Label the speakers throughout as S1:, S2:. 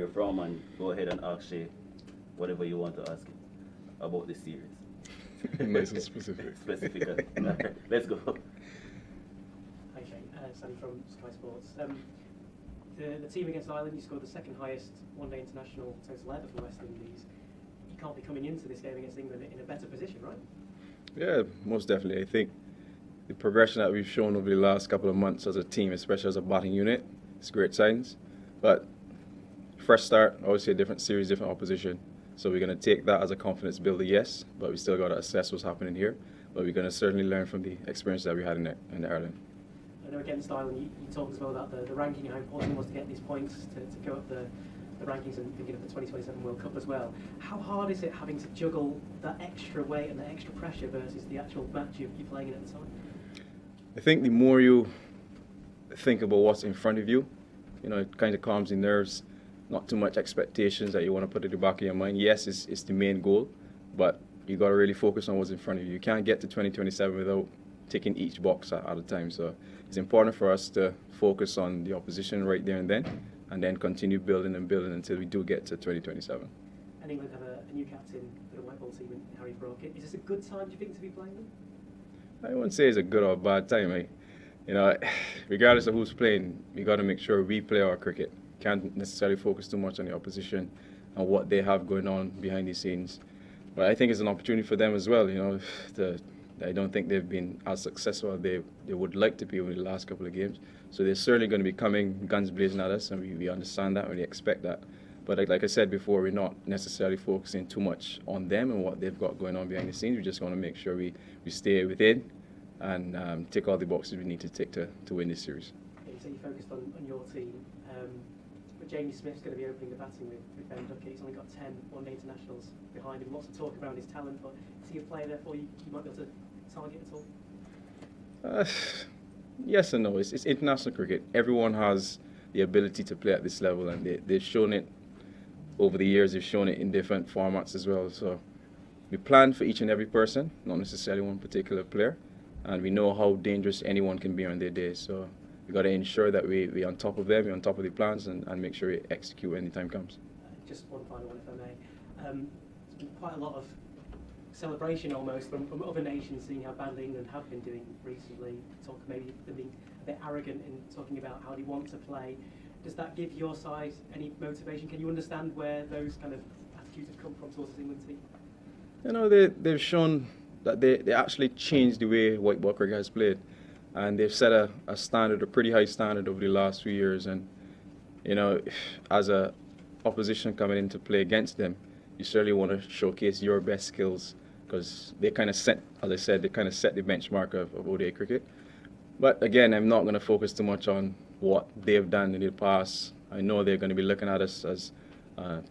S1: from, and go ahead and ask Shai whatever you want to ask him about the series.
S2: Nice and specific.
S1: Specific. Let's go.
S3: Hi Shai, Sally from Sky Sports. The team against Ireland, you scored the second highest one-day international total ever for West Indies. You can't be coming into this game against England in a better position, right?
S2: Yeah, most definitely. I think the progression that we've shown over the last couple of months as a team, especially as a batting unit, it's great signs. But fresh start, obviously a different series, different opposition. So we're going to take that as a confidence builder, yes, but we still got to assess what's happening here. But we're going to certainly learn from the experience that we had in Ireland.
S3: I know against Ireland, you talked as well about the ranking and how important it was to get these points to go up the rankings and thinking of the 2027 World Cup as well. How hard is it having to juggle that extra weight and the extra pressure versus the actual match you're playing in at the time?
S2: I think the more you think about what's in front of you, it kind of calms the nerves. Not too much expectations that you want to put at the back of your mind. Yes, it's the main goal, but you got to really focus on what's in front of you. You can't get to 2027 without ticking each box at a time. So it's important for us to focus on the opposition right there and then continue building and building until we do get to 2027.
S3: And England have a new captain for the white ball team in Harry Brockett. Is this a good time, do you think, to be playing them?
S2: I wouldn't say it's a good or a bad time. Regardless of who's playing, we got to make sure we play our cricket. Can't necessarily focus too much on the opposition and what they have going on behind the scenes. But I think it's an opportunity for them as well. I don't think they've been as successful as they would like to be over the last couple of games. So they're certainly going to be coming guns blazing at us, and we understand that and we expect that. But like I said before, we're not necessarily focusing too much on them and what they've got going on behind the scenes. We just want to make sure we stay within and tick all the boxes we need to tick to win this series.
S3: Okay, so you focused on your team. But Jamie Smith's going to be opening the batting with Ben Duckett. He's only got 10 one-day internationals behind him. Lots of talk around his talent, but is he a player therefore you might be able to target at all?
S2: Yes and no. It's international cricket. Everyone has the ability to play at this level, and they've shown it over the years. They've shown it in different formats as well. So we plan for each and every person, not necessarily one particular player, and we know how dangerous anyone can be on their day. So we got to ensure that we're on top of them, we're on top of the plans, and make sure we execute when the time comes.
S3: Just one final one, if I may. There's been quite a lot of celebration almost from other nations, seeing how badly England have been doing recently. Talk maybe them being a bit arrogant in talking about how they want to play. Does that give your side any motivation? Can you understand where those kind of attitudes have come from towards the England team?
S2: They've shown that they actually changed the way white ball cricket has played. And they've set a standard, a pretty high standard over the last few years. And, as a opposition coming in to play against them, you certainly want to showcase your best skills because they kind of set, as I said, they kind of set the benchmark of ODI cricket. But again, I'm not going to focus too much on what they've done in the past. I know they're going to be looking at us as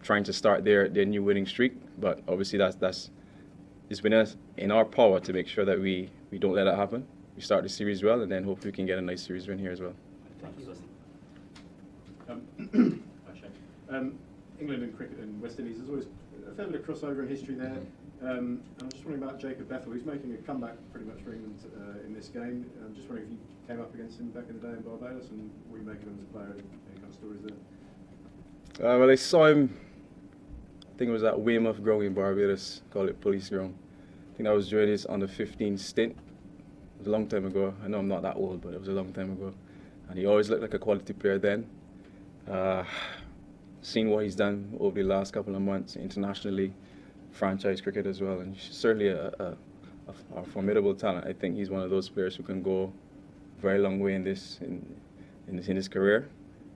S2: trying to start their new winning streak. But obviously, it's been in our power to make sure that we don't let that happen. We start the series well, and then hopefully we can get a nice series win here as well.
S3: Thank you.
S4: England and cricket and West Indies, there's always a fair bit of crossover in history there. I'm just wondering about Jacob Bethel, who's making a comeback pretty much for England in this game. I'm just wondering if you came up against him back in the day in Barbados, and what you make of him as a player, any kind of stories there?
S2: Well, I saw him, I think it was at Weymouth Ground in Barbados, call it Police Ground. I think I was during his under 15 stint. It was a long time ago. I know I'm not that old, but it was a long time ago. And he always looked like a quality player then. Seen what he's done over the last couple of months internationally, franchise cricket as well, and he's certainly a formidable talent. I think he's one of those players who can go a very long way in his career.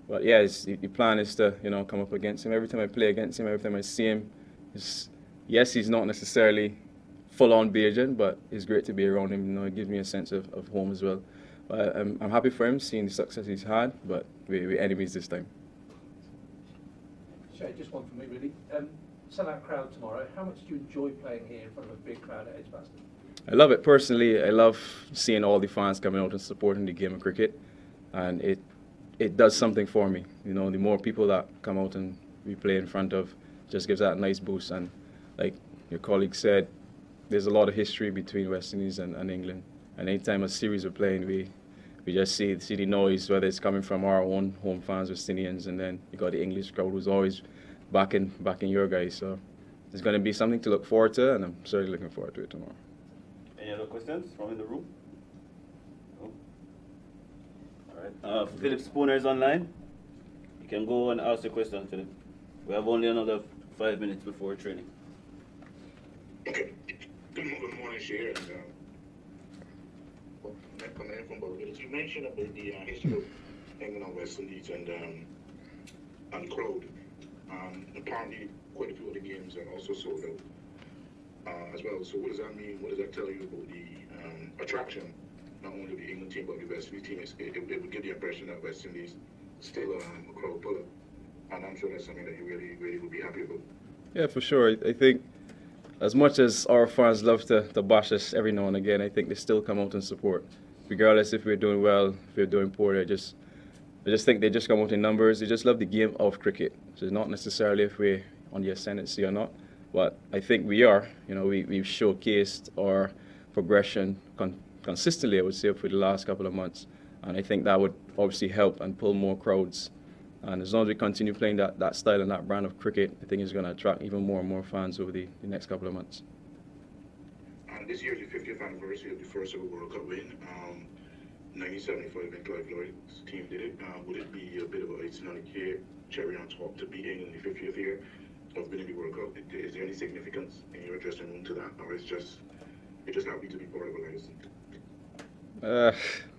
S2: But yeah, the plan is to come up against him. Every time I play against him, every time I see him, yes, he's not necessarily full-on Bajan, but it's great to be around him. It gives me a sense of home as well. But I'm happy for him, seeing the success he's had, but we're enemies this time.
S5: Shai, just one for me really. Sell-out crowd tomorrow. How much do you enjoy playing here in front of a big crowd at Edgbaston?
S2: I love it personally. I love seeing all the fans coming out and supporting the game of cricket, and it does something for me. The more people that come out and we play in front of, just gives that a nice boost. And like your colleague said, there's a lot of history between West Indies and England. And anytime a series we're playing, we we just see the noise, whether it's coming from our own home fans, West Indians, and then you got the English crowd who's always backing your guys. So it's going to be something to look forward to, and I'm certainly looking forward to it tomorrow.
S1: Any other questions from in the room? No? All right. Philip Spooner is online. You can go and ask your question, Philip. We have only another 5 minutes before training.
S6: Okay. Good morning, Shai. From Barbados. You mentioned about the history of England and West Indies and crowd. Apparently, quite a few of the games are also sold out as well. So, what does that mean? What does that tell you about the attraction, not only of the England team but the West Indies team? It would give the impression that West Indies still a crowd puller, and I'm sure that's something that you really would be happy about. Yeah,
S2: for sure. I think as much as our fans love to bash us every now and again, I think they still come out and support. Regardless if we're doing well, if we're doing poorly, I just think they just come out in numbers. They just love the game of cricket. So it's not necessarily if we're on the ascendancy or not, but I think we are. You know, we've showcased our progression consistently, I would say, for the last couple of months. And I think that would obviously help and pull more crowds. And as long as we continue playing that style and that brand of cricket, I think it's going to attract even more and more fans over the next couple of months.
S6: And this year is the 50th anniversary of the first ever World Cup win. 1975 when Clive Lloyd's team did it. Would it be a bit of a icing on the cake, cherry on top, to beat England in the 50th year of winning the World Cup? Is there any significance in your dressing room to that, or it's just happy to be part of a legacy?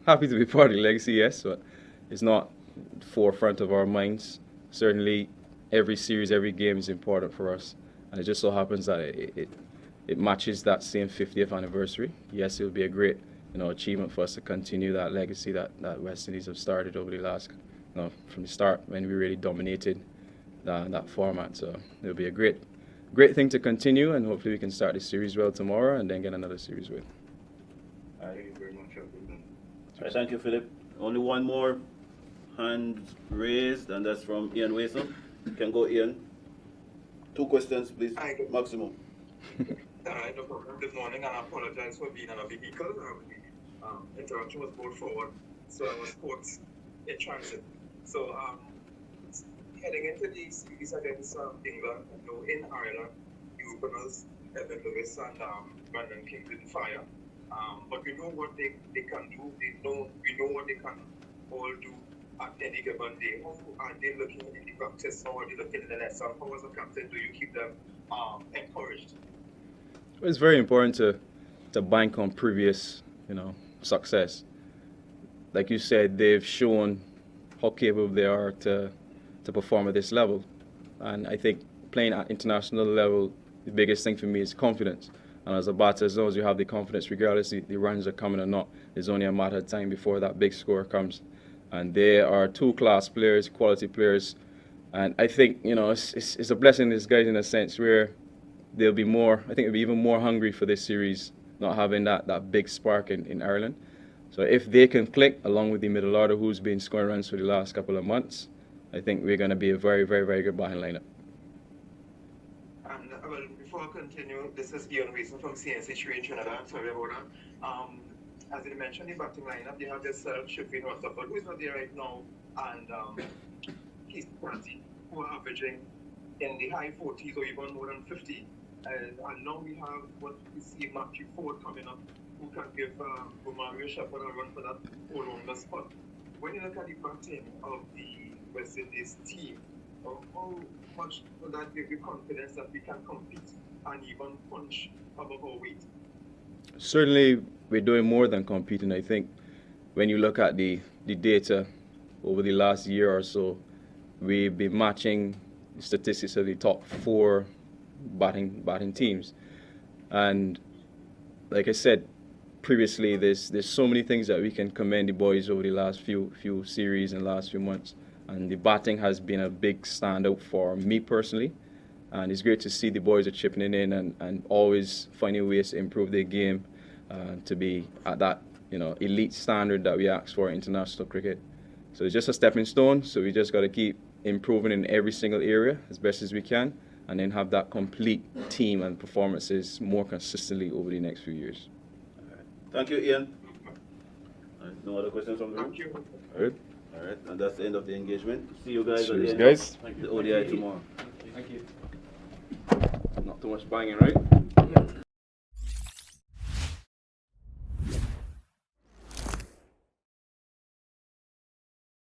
S2: Happy to be part of the legacy, yes, but it's not forefront of our minds. Certainly, every series, every game is important for us, and it just so happens that it matches that same 50th anniversary. Yes, it would be a great achievement for us to continue that legacy that West Indies have started over the last, from the start when we really dominated that format. So it'll be a great thing to continue, and hopefully we can start the series well tomorrow and then get another series win.
S6: Thank you very much.
S1: Thank you, Philip. Only one more hand raised, and that's from Ian Wason. You can go, Ian. 2 questions, please. Maximum.
S7: No problem. Good morning, and I apologize for being in a vehicle. Interruption was brought forward, so I was caught in transit. So, heading into the series against England, in Ireland, the openers, Evan Lewis and Brandon King didn't fire. But we know what they can do. We know what they can all do at any given day. How are they looking in the practice? How are they looking in the lesson? How, as a captain, do you keep them encouraged?
S2: It's very important to bank on previous, success. Like you said, they've shown how capable they are to perform at this level. And I think playing at international level, the biggest thing for me is confidence. And as a batter, as long as you have the confidence, regardless if the runs are coming or not, it's only a matter of time before that big score comes. And they are 2-class players, quality players. And I think, it's a blessing in disguise in a sense where they'll be even more hungry for this series, not having that big spark in Ireland. So if they can click along with the middle order who's been scoring runs for the last couple of months, I think we're going to be a very, very, very good batting lineup.
S7: And before I continue, this is Ian Wason from CNC3 in Trinidad. Sorry about that. As you mentioned, the batting lineup, you have yourself, Shifrin Rutherford, who is not there right now, and Keith Pranty, who are averaging in the high 40s or even more than 50. And now we have what we see Matthew Ford coming up, who can give Romario Shepherd a run for that all-rounder spot. When you look at the batting of the West Indies team, how much will that give you confidence that we can compete and even punch above our weight?
S2: Certainly, we're doing more than competing. I think when you look at the data over the last year or so, we've been matching statistics of the top 4 batting teams. And like I said previously, there's so many things that we can commend the boys over the last few series and last few months. And the batting has been a big standout for me personally. And it's great to see the boys are chipping in and always finding ways to improve their game to be at that elite standard that we ask for in international cricket. So it's just a stepping stone. So we just got to keep improving in every single area as best as we can, and then have that complete team and performances more consistently over the next few years.
S1: Thank you, Ian. All right, no other questions from the room?
S7: Thank you.
S2: All right.
S1: All right, and that's the end of the engagement. See you guys at
S2: Cheers,
S1: the end
S2: guys.
S1: of the ODI tomorrow.
S5: Thank you.
S2: Not too much banging, right?